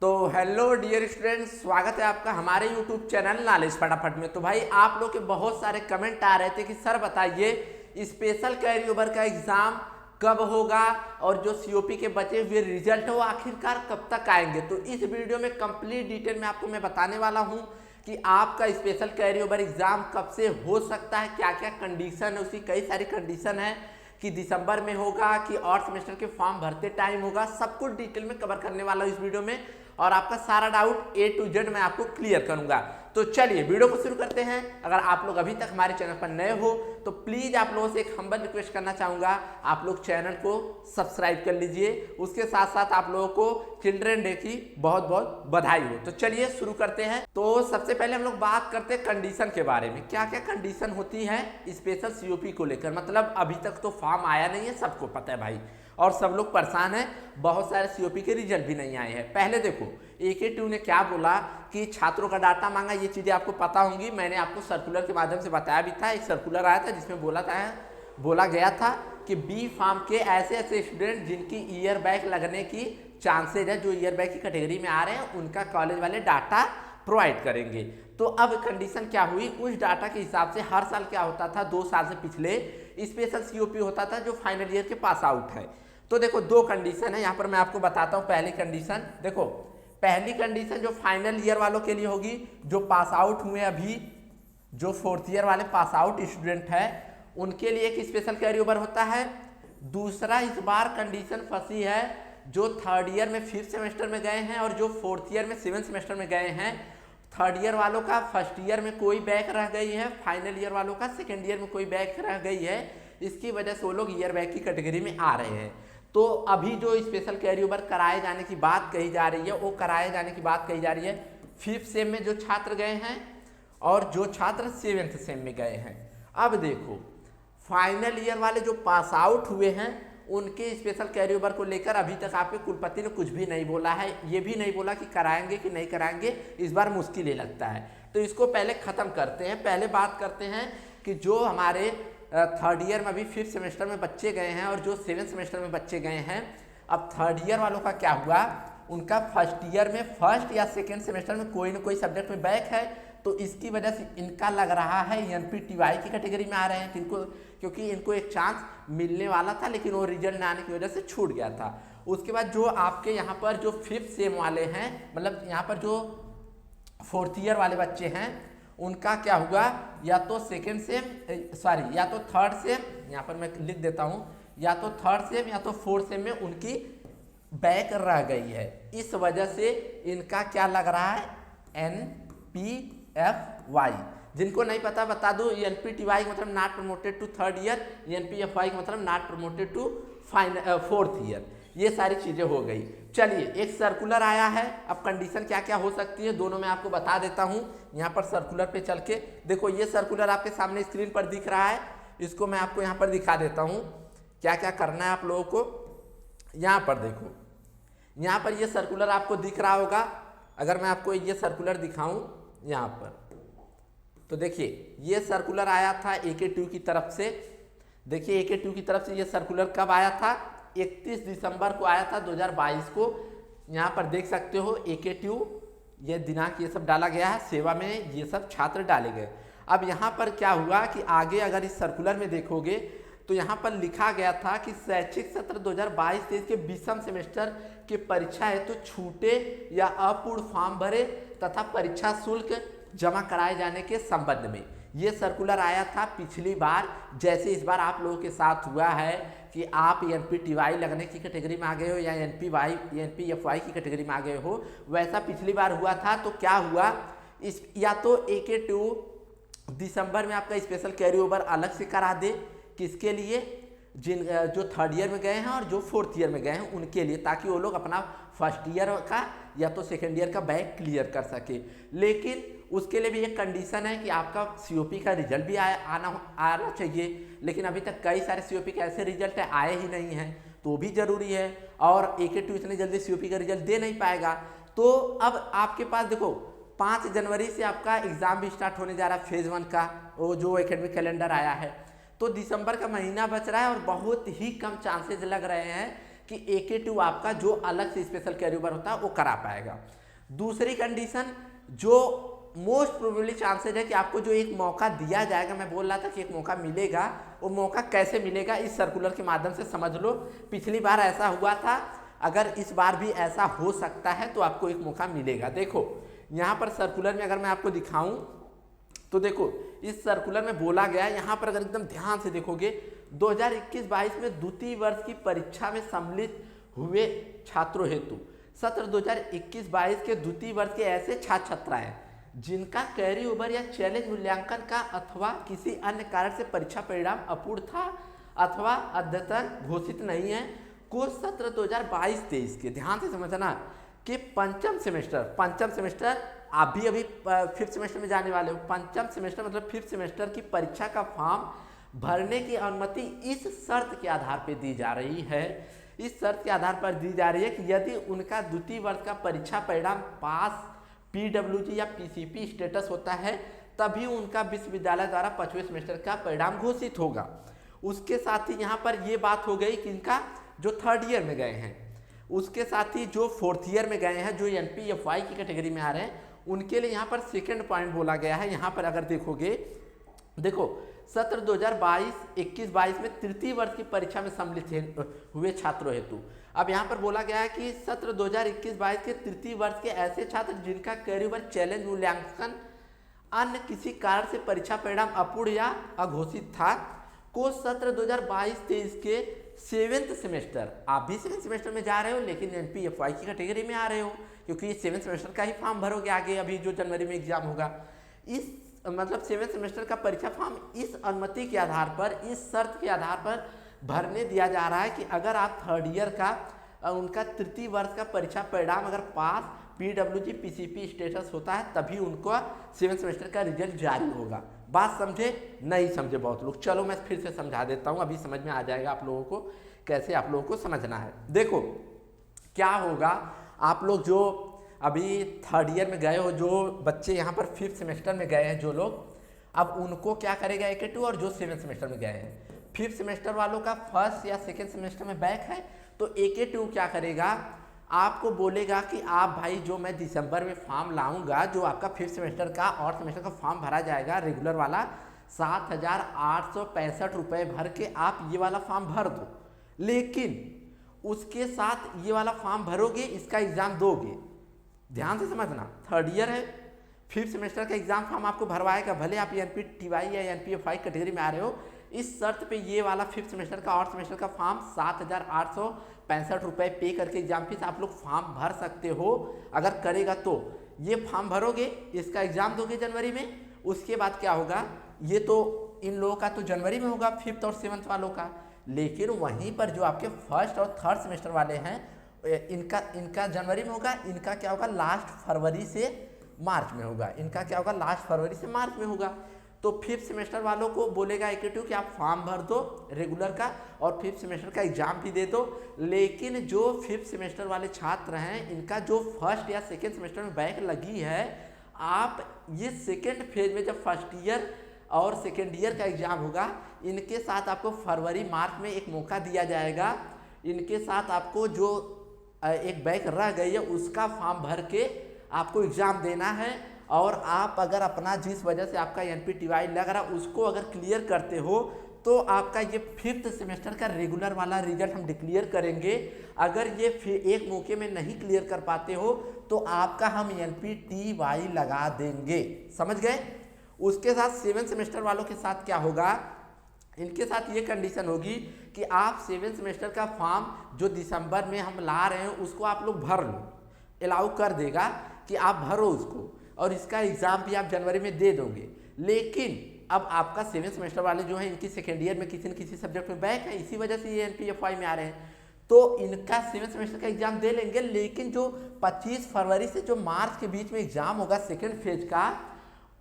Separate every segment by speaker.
Speaker 1: तो hello dear students, स्वागत है आपका हमारे यूट्यूब चैनल नॉलेज फटाफट में। तो भाई आप लोग के बहुत सारे कमेंट आ रहे थे कि सर बताइए स्पेशल कैरी ओवर का एग्जाम कब होगा और जो सीओपी के बचे हुए रिजल्ट है वो आखिरकार कब तक आएंगे। तो इस वीडियो में कंप्लीट डिटेल में आपको मैं बताने वाला हूं कि आपका स्पेशल कैरी ओवर एग्जाम कब से हो सकता है, क्या क्या कंडीशन है, उसकी कई सारी कंडीशन है कि दिसंबर में होगा कि और सेमेस्टर के फॉर्म भरते टाइम होगा। सब कुछ डिटेल में कवर करने वाला हूं इस वीडियो में और आपका सारा डाउट A to Z मैं आपको क्लियर करूंगा। तो चलिए वीडियो को शुरू करते हैं। अगर आप लोग अभी तक हमारे चैनल पर नए हो तो प्लीज आप लोगों से एक हम्बल रिक्वेस्ट करना चाहूंगा, आप लोग चैनल को सब्सक्राइब कर लीजिए। उसके साथ साथ आप लोगों को चिल्ड्रन डे की बहुत बहुत बधाई हो। तो चलिए शुरू करते हैं। तो सबसे पहले हम लोग बात करते हैं कंडीशन के बारे में, क्या क्या कंडीशन होती है स्पेशल सीओपी को लेकर। मतलब अभी तक तो फॉर्म आया नहीं है, सबको पता है भाई, और सब लोग परेशान हैं, बहुत सारे सीओपी के रिजल्ट भी नहीं आए हैं। पहले देखो AKTU ने क्या बोला कि छात्रों का डाटा मांगा, ये चीज़ें आपको पता होंगी, मैंने आपको सर्कुलर के माध्यम से बताया भी था। एक सर्कुलर आया था जिसमें बोला गया था कि बी फार्म के ऐसे ऐसे स्टूडेंट जिनकी ईयर बैक लगने की चांसेज है, जो ईयर बैक की कैटेगरी में आ रहे हैं, उनका कॉलेज वाले डाटा प्रोवाइड करेंगे। तो अब कंडीशन क्या हुई, उस डाटा के हिसाब से हर साल क्या होता था, 2 साल से पिछले स्पेशल सीओपी होता था जो फाइनल ईयर के पास आउट है। तो देखो दो कंडीशन है यहाँ पर, मैं आपको बताता हूँ। पहली कंडीशन देखो, पहली कंडीशन जो फाइनल ईयर वालों के लिए होगी, जो पास आउट हुए अभी, जो 4th ईयर वाले पास आउट स्टूडेंट है उनके लिए एक स्पेशल कैरी ओवर होता है। दूसरा इस बार कंडीशन फंसी है जो 3rd ईयर में 5th सेमेस्टर में गए हैं और जो 4th ईयर में 7th सेमेस्टर में गए हैं। 3rd ईयर वालों का 1st ईयर में कोई बैक रह गई है, फाइनल ईयर वालों का 2nd ईयर में कोई बैक रह गई है, इसकी वजह से वो लोग ईयर बैक की कैटेगरी में आ रहे हैं। तो अभी जो स्पेशल कैरी ओवर कराए जाने की बात कही जा रही है, वो कराए जाने की बात कही जा रही है 5th सेम में जो छात्र गए हैं और जो छात्र 7th सेम में गए हैं। अब देखो फाइनल ईयर वाले जो पास आउट हुए हैं उनके स्पेशल कैरी ओवर को लेकर अभी तक आपके कुलपति ने कुछ भी नहीं बोला है, ये भी नहीं बोला कि कराएंगे कि नहीं कराएंगे, इस बार मुश्किल ही लगता है। तो इसको पहले ख़त्म करते हैं। पहले बात करते हैं कि जो हमारे 3rd ईयर में अभी 5th सेमेस्टर में बच्चे गए हैं और जो 7th सेमेस्टर में बच्चे गए हैं। अब 3rd ईयर वालों का क्या हुआ, उनका 1st ईयर में 1st या 2nd सेमेस्टर में कोई ना कोई सब्जेक्ट में बैक है, तो इसकी वजह से इनका लग रहा है NPTY की कैटेगरी में आ रहे हैं, क्योंकि इनको एक चांस मिलने वाला था लेकिन वो रिजल्ट ना आने की वजह से छूट गया था। उसके बाद जो आपके यहाँ पर जो 5th सेम वाले हैं, मतलब यहाँ पर जो 4th ईयर वाले बच्चे हैं, उनका क्या हुआ, या तो 2nd सेम या तो 3rd सेम, यहाँ पर मैं लिख देता हूँ, या तो 3rd सेम या तो 4th सेम में उनकी बैक रह गई है। इस वजह से इनका क्या लग रहा है, NPFY। जिनको नहीं पता बता दूं, NPTY का मतलब not promoted to 3rd year, NPFY का मतलब not promoted to 4th year. ये सारी चीजें हो गई। चलिए एक सर्कुलर आया है, अब कंडीशन क्या क्या हो सकती है दोनों मैं आपको बता देता हूं। यहाँ पर सर्कुलर पे चल के देखो, ये सर्कुलर आपके सामने स्क्रीन पर दिख रहा है, इसको मैं आपको यहाँ पर दिखा देता हूँ क्या क्या करना है आप लोगों को। यहाँ पर देखो, यहाँ पर ये सर्कुलर आपको दिख रहा होगा। अगर मैं आपको ये सर्कुलर दिखाऊं यहाँ पर, तो देखिए ये सर्कुलर आया था AKTU की तरफ से। देखिए AKTU की तरफ से ये सर्कुलर कब आया था, 31 दिसंबर को आया था 2022 को। यहाँ पर देख सकते हो AKTU, ये दिनांक ये सब डाला गया है, सेवा में ये सब छात्र डाले गए। अब यहाँ पर क्या हुआ कि आगे अगर इस सर्कुलर में देखोगे तो यहाँ पर लिखा गया था कि शैक्षिक सत्र 2022-23 के 20वें सेमेस्टर के परीक्षा हेतु तो छूटे या अपूर्ण फॉर्म भरे तथा परीक्षा शुल्क जमा कराए जाने के संबंध में ये सर्कुलर आया था पिछली बार। जैसे इस बार आप लोगों के साथ हुआ है कि आप NPTY लगने की कैटेगरी में आ गए हो या NPFY की कैटेगरी में आ गए हो, वैसा पिछली बार हुआ था। तो क्या हुआ, इस या तो AKTU दिसंबर में आपका स्पेशल कैरी ओवर अलग से करा दे, किसके लिए, जो 3rd ईयर में गए हैं और जो 4th ईयर में गए हैं उनके लिए, ताकि वो लोग अपना 1st ईयर का या तो 2nd ईयर का बैक क्लियर कर सके। लेकिन उसके लिए भी एक कंडीशन है कि आपका COP का रिजल्ट भी आना चाहिए, लेकिन अभी तक कई सारे COP के ऐसे रिजल्ट आए ही नहीं हैं, तो भी जरूरी है। और AKTU इतनी जल्दी COP का रिजल्ट दे नहीं पाएगा। तो अब आपके पास देखो 5 जनवरी से आपका एग्जाम भी स्टार्ट होने जा रहा है फेज 1 का, वो जो एकेडमिक कैलेंडर आया है। तो दिसंबर का महीना बच रहा है और बहुत ही कम चांसेस लग रहे हैं कि AK2 आपका जो अलग से स्पेशल कैरी ओवर होता है वो करा पाएगा। दूसरी कंडीशन जो मोस्ट प्रोबेबली चांसेज है कि आपको जो एक मौका दिया जाएगा, मैं बोल रहा था कि एक मौका मिलेगा, वो मौका कैसे मिलेगा इस सर्कुलर के माध्यम से समझ लो। पिछली बार ऐसा हुआ था, अगर इस बार भी ऐसा हो सकता है तो आपको एक मौका मिलेगा। देखो यहाँ पर सर्कुलर में अगर मैं आपको दिखाऊं तो देखो इस सर्कुलर में बोला गया है, यहाँ पर अगर एकदम ध्यान से देखोगे 2021-22 में द्वितीय वर्ष की परीक्षा में सम्मिलित हुए छात्रों हेतु सत्र 2021-22 के द्वितीय वर्ष के ऐसे छात्र छात्राएं जिनका कैरी ओवर या चैलेंज मूल्यांकन का अथवा किसी अन्य कारण से परीक्षा परिणाम अपूर्ण था अथवा अद्यतन घोषित नहीं है, को सत्र 2022-23 के, ध्यान से समझना, कि पंचम सेमेस्टर आप भी अभी फिफ्थ सेमेस्टर में जाने वाले हो। पंचम सेमेस्टर मतलब फिफ्थ सेमेस्टर की परीक्षा का फॉर्म भरने की अनुमति इस शर्त के आधार पर दी जा रही है, इस शर्त के आधार पर दी जा रही है कि यदि उनका द्वितीय वर्ष का परीक्षा परिणाम पास PWG या PCP स्टेटस होता है तभी उनका विश्वविद्यालय द्वारा 5वें सेमेस्टर का परिणाम घोषित होगा। उसके साथ ही यहाँ पर ये बात हो गई कि इनका जो थर्ड ईयर में गए हैं, उसके साथ ही जो फोर्थ ईयर में गए हैं, जो NPFY की कैटेगरी में आ रहे हैं, उनके लिए यहाँ पर सेकेंड पॉइंट बोला गया है। यहाँ पर अगर देखोगे, देखो सत्र 2021-22 में तृतीय वर्ष की परीक्षा में सम्मिलित हुए छात्रों हेतु, अब यहाँ पर बोला गया है कि सत्र 2021-22 के तृतीय वर्ष के ऐसे छात्र जिनका कैरी ओवर चैलेंज मूल्यांकन अन्य किसी कारण से परीक्षा परिणाम अपूर्ण या अघोषित था, को सत्र 2022-23 के सेवेंथ सेमेस्टर, आप भी सेवेंथ सेमेस्टर में जा रहे हो लेकिन NPFY की कैटेगरी में आ रहे हो क्योंकि सेवेंथ सेमेस्टर का ही फॉर्म भरोगे आगे, अभी जो जनवरी में एग्जाम होगा, इस मतलब सेवेंथ सेमेस्टर का परीक्षा फॉर्म इस अनुमति के आधार पर, इस शर्त के आधार पर भरने दिया जा रहा है कि अगर आप थर्ड ईयर का उनका तृतीय वर्ष का परीक्षा परिणाम अगर पास PWG PCP स्टेटस होता है तभी उनको सेवेंथ सेमेस्टर का रिजल्ट जारी होगा। बात समझे? नहीं समझे बहुत लोग, चलो मैं फिर से समझा देता हूँ, अभी समझ में आ जाएगा आप लोगों को कैसे आप लोगों को समझना है। देखो क्या होगा, आप लोग जो अभी थर्ड ईयर में गए हो, जो बच्चे यहाँ पर फिफ्थ सेमेस्टर में गए हैं जो लोग, अब उनको क्या करेगा AK2, और जो सेवेंथ सेमेस्टर में गए हैं, फिफ्थ सेमेस्टर वालों का फर्स्ट या सेकेंड सेमेस्टर में बैक है तो AK2 क्या करेगा, आपको बोलेगा कि आप भाई जो मैं दिसंबर में फॉर्म लाऊंगा, जो आपका फिफ्थ सेमेस्टर का और सेमेस्टर का फॉर्म भरा जाएगा रेगुलर वाला 7,865 रुपये भर के आप ये वाला फॉर्म भर दो, लेकिन उसके साथ ये वाला फॉर्म भरोगे, इसका एग्जाम दोगे। ध्यान से समझना, थर्ड ईयर है, फिफ्थ सेमेस्टर का एग्जाम फॉर्म आपको भरवाएगा, भले आप NPTY या NPFY कैटेगरी में आ रहे हो, इस शर्त पे ये वाला फिफ्थ सेमेस्टर का और सेमेस्टर का फॉर्म 7,865 रुपये पे करके एग्जाम फीस आप लोग फॉर्म भर सकते हो। अगर करेगा तो ये फॉर्म भरोगे, इसका एग्जाम दोगे जनवरी में, उसके बाद क्या होगा, ये तो इन लोगों का तो जनवरी में होगा फिफ्थ और सेवन्थ वालों का, लेकिन वहीं पर जो आपके फर्स्ट और थर्ड सेमेस्टर वाले हैं इनका जनवरी में होगा, इनका क्या होगा लास्ट फरवरी से मार्च में होगा, इनका क्या होगा लास्ट फरवरी से मार्च में होगा। तो फिफ्थ सेमेस्टर वालों को बोलेगा AK2 कि आप फॉर्म भर दो रेगुलर का और फिफ्थ सेमेस्टर का एग्जाम भी दे दो, लेकिन जो फिफ्थ सेमेस्टर वाले छात्र हैं इनका जो फर्स्ट या सेकेंड सेमेस्टर में बैक लगी है, आप ये सेकेंड फेज में जब फर्स्ट ईयर और सेकेंड ईयर का एग्जाम होगा, इनके साथ आपको फरवरी मार्च में एक मौका दिया जाएगा, इनके साथ आपको जो एक बैक रह गई है उसका फॉर्म भर के आपको एग्जाम देना है, और आप अगर अपना जिस वजह से आपका NPTY लग रहा उसको अगर क्लियर करते हो तो आपका ये फिफ्थ सेमेस्टर का रेगुलर वाला रिजल्ट हम डिक्लेयर करेंगे। अगर ये एक मौके में नहीं क्लियर कर पाते हो तो आपका हम NPTY लगा देंगे, समझ गए। उसके साथ सेवेंथ सेमेस्टर वालों के साथ क्या होगा, इनके साथ ये कंडीशन होगी कि आप सेवेंथ सेमेस्टर का फॉर्म जो दिसंबर में हम ला रहे हैं उसको आप लोग भर लो, अलाउ कर देगा कि आप भरो उसको, और इसका एग्जाम भी आप जनवरी में दे दोगे। लेकिन अब आपका सेवेंथ सेमेस्टर वाले जो हैं इनकी सेकेंड ईयर में किसी न किसी सब्जेक्ट में बैक है, इसी वजह से ये NPFY में आ रहे हैं, तो इनका सेवेंथ सेमेस्टर का एग्जाम दे लेंगे, लेकिन जो 25 फरवरी से जो मार्च के बीच में एग्जाम होगा सेकेंड फेज का,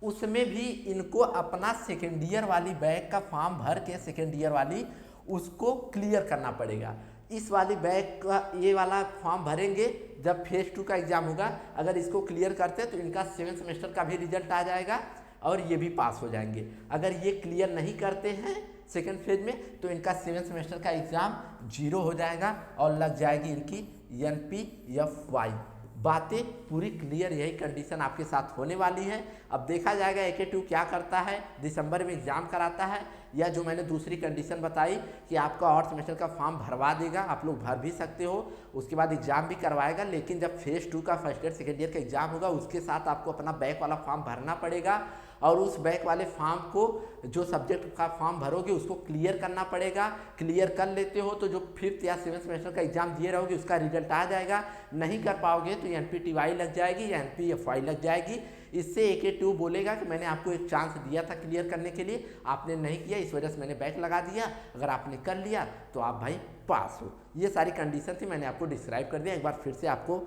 Speaker 1: उसमें भी इनको अपना सेकेंड ईयर वाली बैक का फॉर्म भर के सेकेंड ईयर वाली उसको क्लियर करना पड़ेगा। इस वाली बैक का ये वाला फॉर्म भरेंगे जब फेज 2 का एग्जाम होगा, अगर इसको क्लियर करते हैं तो इनका सेवेंथ सेमेस्टर का भी रिजल्ट आ जाएगा और ये भी पास हो जाएंगे। अगर ये क्लियर नहीं करते हैं सेकेंड फेज में, तो इनका 7 सेमेस्टर का एग्जाम 0 हो जाएगा और लग जाएगी इनकी NPFY। बातें पूरी क्लियर, यही कंडीशन आपके साथ होने वाली है। अब देखा जाएगा AK2 क्या करता है, दिसंबर में एग्जाम कराता है या जो मैंने दूसरी कंडीशन बताई कि आपका और सेमेस्टर का फॉर्म भरवा देगा, आप लोग भर भी सकते हो, उसके बाद एग्जाम भी करवाएगा। लेकिन जब फेज 2 का फर्स्ट ईयर सेकेंड ईयर का एग्जाम होगा उसके साथ आपको अपना बैक वाला फॉर्म भरना पड़ेगा और उस बैक वाले फॉर्म को, जो सब्जेक्ट का फॉर्म भरोगे उसको क्लियर करना पड़ेगा। क्लियर कर लेते हो तो जो 5th या 7th सेमेस्टर का एग्जाम दिए रहोगे उसका रिजल्ट आ जाएगा। नहीं कर पाओगे तो NPTY लग जाएगी या NPFY लग जाएगी। इससे AK2 बोलेगा कि मैंने आपको एक चांस दिया था क्लियर करने के लिए, आपने नहीं किया, इस वजह से मैंने बैक लगा दिया। अगर आपने कर लिया तो आप भाई पास हो। ये सारी कंडीशन थी, मैंने आपको डिस्क्राइब कर दिया। एक बार फिर से आपको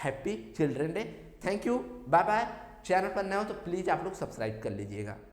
Speaker 1: happy children day. Thank you, bye bye. Channel पर नए हो तो प्लीज़ आप लोग सब्सक्राइब कर लीजिएगा।